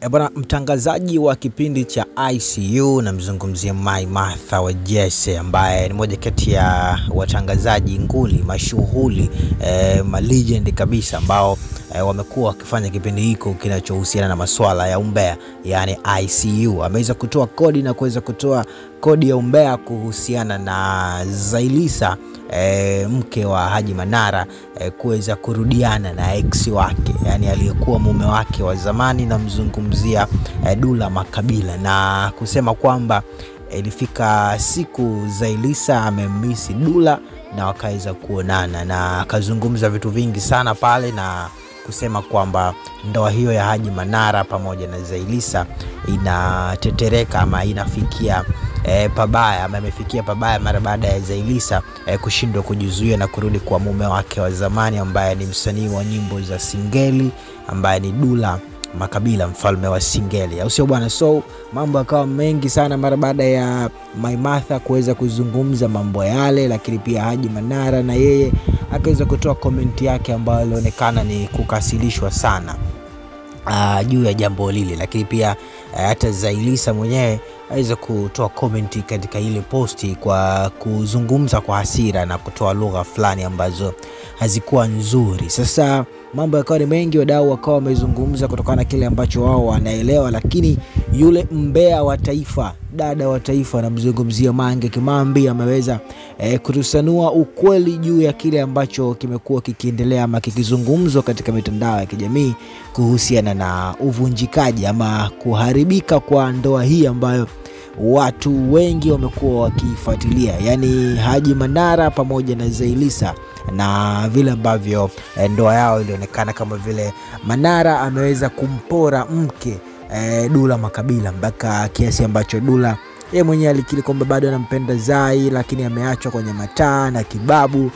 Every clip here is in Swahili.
Bwana mtangazaji wa kipindi cha ICU na mzungumzia Maimartha wa Jesse ambaye ni moja kati ya watangazaji nguli mashuhuri legend kabisa ambao wamekuwa wakifanya kipindi hiko kinachohusiana na masuala ya umbea, yani ICU. Ameweza kutoa kodi na kuweza kutoa kodi ya umbea kuhusiana na Zailisa, mke wa Haji Manara, kuweza kurudiana na ex wake, yani aliyekuwa mume wake wa zamani, na mzungumzia Dula Makabila, na kusema kwamba ilifika siku Zailisa amemisi Dula na wakaweza kuonana, na akazungumza vitu vingi sana pale na kusema kwamba ndoa hiyo ya Haji Manara pamoja na Zailisa inatetereka ama inafikia pabaya, ama imefikia pabaya mara baada ya Zailisa kushindwa kujizuia na kurudi kwa mume wake wa zamani ambaye ni msanii wa nyimbo za singeli, ambaye ni Dula Makabila, mfalme wa singeli, au sio bwana? So mambo yakawa mengi sana mara baada ya Maimartha kuweza kuzungumza mambo yale, lakini pia Haji Manara na yeye akaweza kutoa comment yake ambayo ilionekana ni kukasilishwa sana juu ya jambo lile, lakini pia hata Zailisa mwenyewe aweza kutoa comment katika ile posti kwa kuzungumza kwa hasira na kutoa lugha fulani ambazo hazikuwa nzuri. Sasa mambo yakawa ni mengi, wadau wakawa wamezungumza kutokana na kile ambacho wao wanaelewa, lakini yule mbea wa taifa, dada wa taifa, na mzungumzia Mange Kimambi, ameweza kutusanua ukweli juu ya kile ambacho kimekuwa kikiendelea ama kikizungumzwa katika mitandao ya kijamii kuhusiana na uvunjikaji ama kuharibika kwa ndoa hii ambayo watu wengi wamekuwa wakifuatilia, yani Haji Manara pamoja na Zailisa, na vile ambavyo ndoa yao ilionekana kama vile Manara ameweza kumpora mke Dula Makabila, mpaka kiasi ambacho Dula yeye mwenyewe alikiri kwamba bado anampenda Zai, lakini ameachwa kwenye mataa na kibabu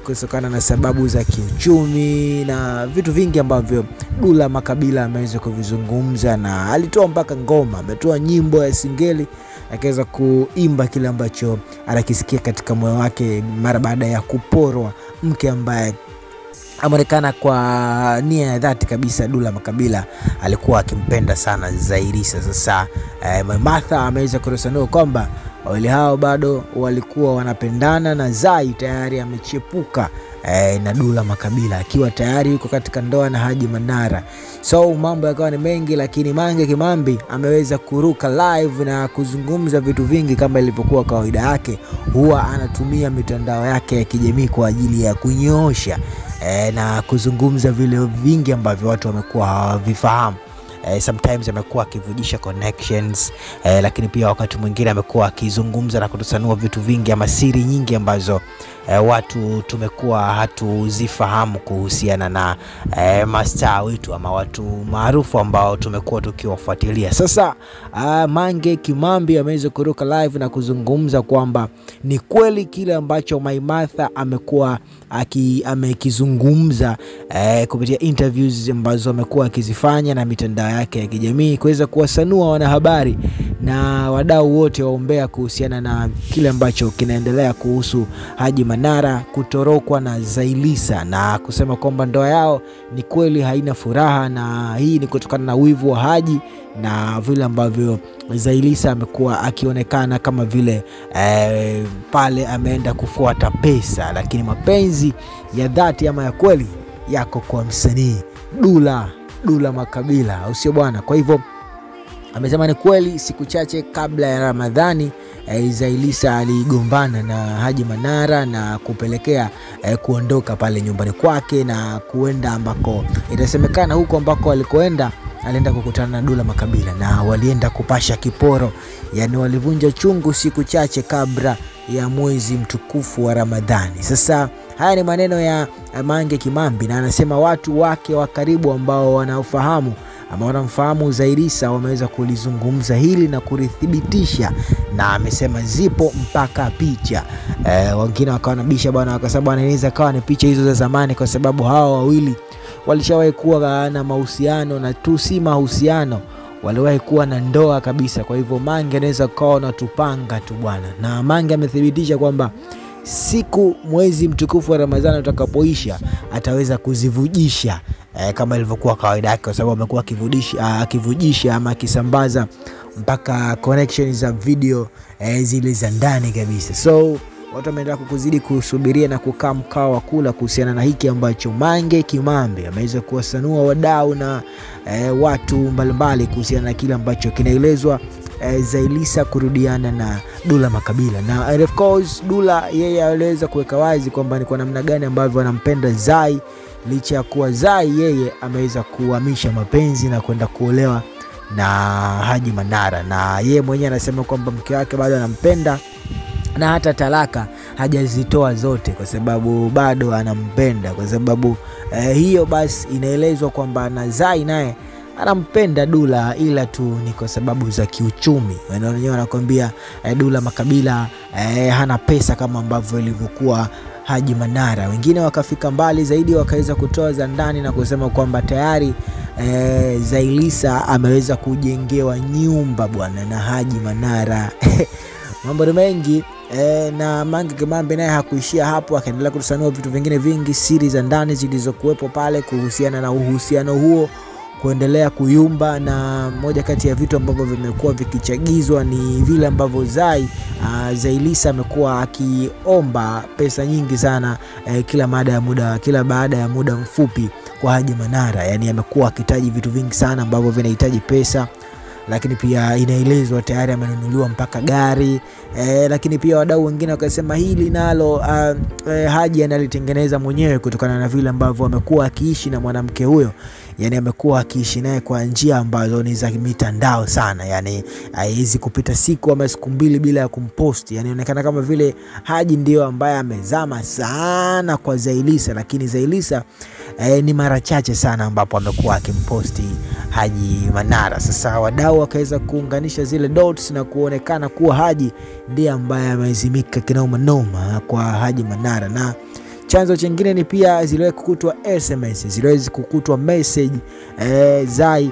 kutokana na sababu za kiuchumi na vitu vingi ambavyo Dula Makabila ameweza kuvizungumza, na alitoa mpaka ngoma, ametoa nyimbo ya singeli, akaweza kuimba kile ambacho anakisikia katika moyo wake mara baada ya kuporwa mke ambaye ameonekana kwa nia ya dhati kabisa Dula Makabila alikuwa akimpenda sana Zailisa. Sasa Maimartha ameweza kurusanua kwamba wale hao bado walikuwa wanapendana, na Zai tayari amechepuka na Dula Makabila akiwa tayari yuko katika ndoa na Haji Manara. So mambo yakawa ni mengi, lakini Mange Kimambi ameweza kuruka live na kuzungumza vitu vingi kama ilivyokuwa kawaida yake. Huwa anatumia mitandao yake ya kijamii kwa ajili ya kunyoosha na kuzungumza vile vingi ambavyo watu wamekuwa hawavifahamu. Sometimes amekuwa akivujisha connections, lakini pia wakati mwingine amekuwa akizungumza na kutusanua vitu vingi ama siri nyingi ambazo watu tumekuwa hatuzifahamu kuhusiana na mastaa wetu ama watu maarufu ambao tumekuwa tukiwafuatilia. Sasa Mange Kimambi ameweza kuruka live na kuzungumza kwamba ni kweli kile ambacho Maimartha amekuwa amekizungumza kupitia interviews ambazo amekuwa akizifanya na mitandao yake ya kijamii, kuweza kuwasanua wanahabari na wadau wote waombea kuhusiana na kile ambacho kinaendelea kuhusu Haji Manara kutorokwa na Zailisa, na kusema kwamba ndoa yao ni kweli haina furaha, na hii ni kutokana na wivu wa Haji na vile ambavyo Zailisa amekuwa akionekana kama vile pale ameenda kufuata pesa, lakini mapenzi ya dhati ama ya kweli yako kwa msanii Dula Makabila, au sio bwana? Kwa hivyo amesema ni kweli siku chache kabla ya Ramadhani Zailisa aligombana na Haji Manara na kupelekea kuondoka pale nyumbani kwake na kuenda ambako itasemekana huko ambako alikoenda alienda kukutana na Dula Makabila, na walienda kupasha kiporo, yani walivunja chungu siku chache kabla ya mwezi mtukufu wa Ramadhani. Sasa haya ni maneno ya Mange Kimambi, na anasema watu wake wa karibu ambao wanaofahamu ama wanamfahamu Zailisa wameweza kulizungumza hili na kulithibitisha, na amesema zipo mpaka picha. Wengine wakawa nabisha bwana, wakasema bwana inaweza kawa ni picha hizo za zamani, kwa sababu hawa wawili walishawahi kuwa na mahusiano, na tu si mahusiano, waliwahi kuwa na ndoa kabisa. Kwa hivyo Mange anaweza kawa na tupanga tu bwana, na Mange amethibitisha kwamba siku mwezi mtukufu wa Ramadhani utakapoisha ataweza kuzivujisha kama ilivyokuwa kawaida yake, kwa sababu amekuwa akivujisha ama akisambaza mpaka connection za video zile za ndani kabisa. So watu wameendelea kukuzidi kusubiria na kukaa mkao wa kula kuhusiana na hiki ambacho Mange Kimambe ameweza kuwasanua wadau na watu mbalimbali kuhusiana na kile ambacho kinaelezwa Zaiylissa kurudiana na Dula Makabila. Na of course Dula yeye aliweza kuweka wazi kwamba ni kwa namna gani ambavyo anampenda Zai, licha ya kuwa Zai yeye ameweza kuhamisha mapenzi na kwenda kuolewa na Haji Manara, na yeye mwenyewe anasema kwamba mke wake bado anampenda na hata talaka hajazitoa zote kwa sababu bado anampenda. Kwa sababu hiyo basi inaelezwa kwamba na Zai naye anampenda Dula, ila tu ni kwa sababu za kiuchumi. Wenyewe wanakuambia Dula Makabila hana pesa kama ambavyo ilivyokuwa Haji Manara. Wengine wakafika mbali zaidi wakaweza kutoa za ndani na kusema kwamba tayari Zaiylissa ameweza kujengewa nyumba bwana na Haji Manara. Mambo mengi na Mange Kimambe naye hakuishia hapo, akaendelea kutusanua vitu vingine vingi, siri za ndani zilizokuwepo pale kuhusiana na uhusiano huo kuendelea kuyumba. Na moja kati ya vitu ambavyo vimekuwa vikichagizwa ni vile ambavyo Zaiylissa amekuwa akiomba pesa nyingi sana kila baada ya muda mfupi kwa Haji Manara. Yani amekuwa akihitaji vitu vingi sana ambavyo vinahitaji pesa, lakini pia inaelezwa tayari amenunuliwa mpaka gari. Lakini pia wadau wengine wakasema hili nalo Haji analitengeneza mwenyewe kutokana na vile ambavyo amekuwa akiishi na mwanamke huyo. Yani amekuwa akiishi naye kwa njia ambazo ni za mitandao sana, yani haiwezi kupita siku ama siku mbili bila ya kumposti. Yani inaonekana kama vile Haji ndio ambaye amezama sana kwa Zaiylissa, lakini Zaiylissa ni mara chache sana ambapo amekuwa akimposti Haji Manara. Sasa wadau wakaweza kuunganisha zile dots na kuonekana kuwa Haji ndiye ambaye amezimika kinoma noma kwa Haji Manara. Na chanzo chingine ni pia ziliweza kukutwa SMS, ziliweza kukutwa message Zai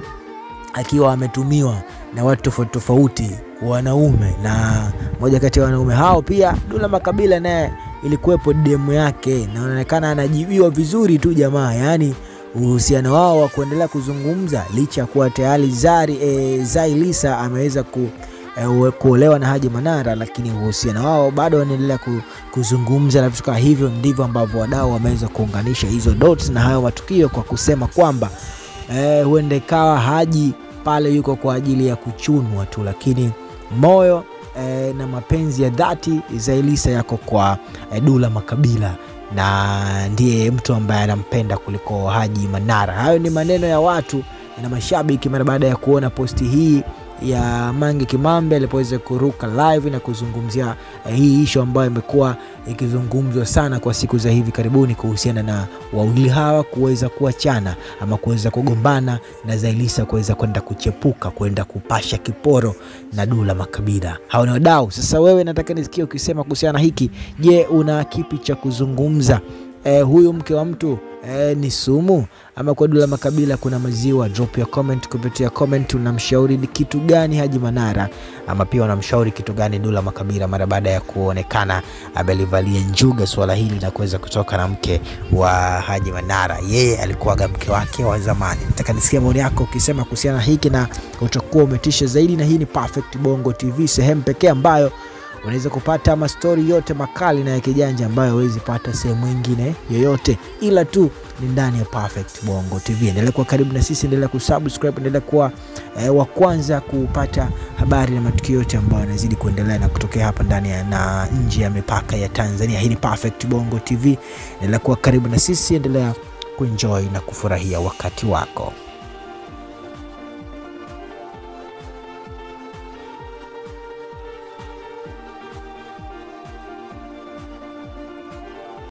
akiwa ametumiwa na watu tofauti wanaume, na moja kati ya wanaume hao pia Dula Makabila naye ilikuwepo DM yake, na inaonekana anajibiwa vizuri tu jamaa. Yani uhusiano wao wa kuendelea kuzungumza licha kuwa tayari Zaiylissa ameweza kuolewa na Haji Manara, lakini uhusiano wao bado wanaendelea kuzungumza. Na vitu kama hivyo ndivyo ambavyo wadau wameweza kuunganisha hizo dots na hayo matukio kwa kusema kwamba huenda ikawa Haji pale yuko kwa ajili ya kuchunwa tu, lakini moyo na mapenzi ya dhati Zaiylissa yako kwa Dula Makabila, na ndiye mtu ambaye anampenda kuliko Haji Manara. Hayo ni maneno ya watu na mashabiki mara baada ya kuona posti hii ya Mange Kimambe alipoweza kuruka live na kuzungumzia hii issue ambayo imekuwa ikizungumzwa sana kwa siku za hivi karibuni kuhusiana na wawili hawa kuweza kuachana ama kuweza kugombana na Zaiylissa kuweza kwenda kuchepuka, kwenda kupasha kiporo na Dula Makabila. Hao ni wadau. Sasa wewe nataka nisikie ukisema kuhusiana na hiki. Je, una kipi cha kuzungumza? Huyu mke wa mtu ni sumu ama kwa Dula Makabila kuna maziwa? Drop your comment kupitia comment. Unamshauri kitu gani Haji Manara, ama pia unamshauri kitu gani Dula Makabila mara baada ya kuonekana amelivalia njuga swala hili na kuweza kutoka na mke wa Haji Manara? Yeye alikuwa mke wake wa zamani. Nataka nisikie maoni yako ukisema kuhusiana na hiki, na utakuwa umetisha zaidi. Na hii ni Perfect Bongo TV, sehemu pekee ambayo unaweza kupata mastori yote makali na ya kijanja ambayo huwezi pata sehemu nyingine yoyote, ila tu ni ndani ya Perfect Bongo TV. Endelea kuwa karibu na sisi, endelea kusubscribe, endelea kuwa wa kwanza kupata habari na matukio yote ambayo yanazidi kuendelea na kutokea hapa ndani na nje ya mipaka ya Tanzania. Hii ni Perfect Bongo TV. Endelea kuwa karibu na sisi, endelea kuenjoy na kufurahia wakati wako.